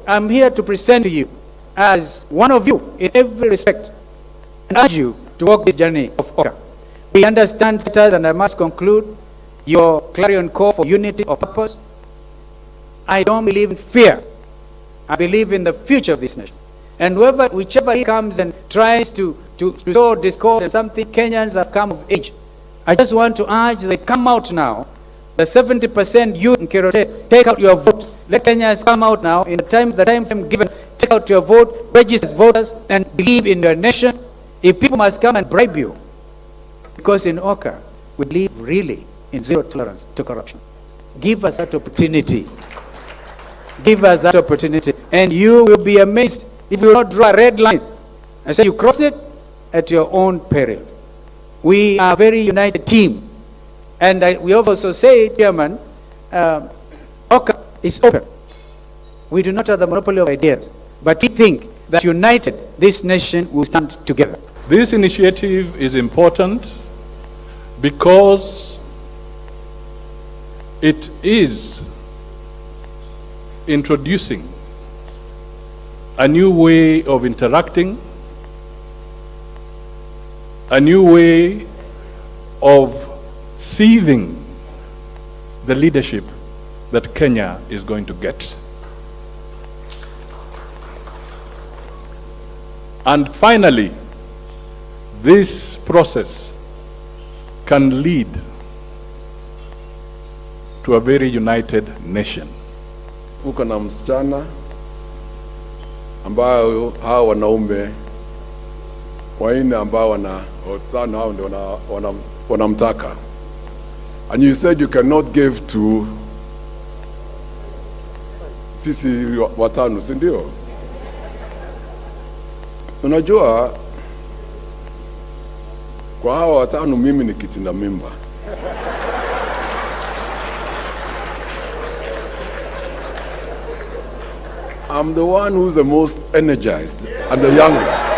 I'm here to present to you as one of you in every respect and urge you to walk this journey of OKA. We understand, and I must conclude, your clarion call for unity of purpose. I don't believe in fear. I believe in the future of this nation. And whichever he comes and tries to sow discord and something, Kenyans have come of age. I just want to urge that they come out now. The 70% youth in Kerote, take out your vote. Let Kenyans come out now in the time frame given. Take out your vote, register as voters, and believe in your nation. If people must come and bribe you, because in OKA, we believe really in zero tolerance to corruption. Give us that opportunity. Give us that opportunity. And you will be amazed if you will not draw a red line and say you cross it at your own peril. We are a very united team. And we also say, Chairman, OKA is open. We do not have the monopoly of ideas, but we think that united, this nation will stand together. This initiative is important because it is introducing a new way of interacting, a new way of seizing the leadership that Kenya is going to get. And finally, this process can lead to a very united nation. Uko na msichana ambao hao wanaume waine ambao watano hao ndio wanamtaka. And you said you cannot give to sisi watano, si ndio? Unajua kwa hao watano mimi ni kitinda mimba. I'm the one who's the most energized and the youngest.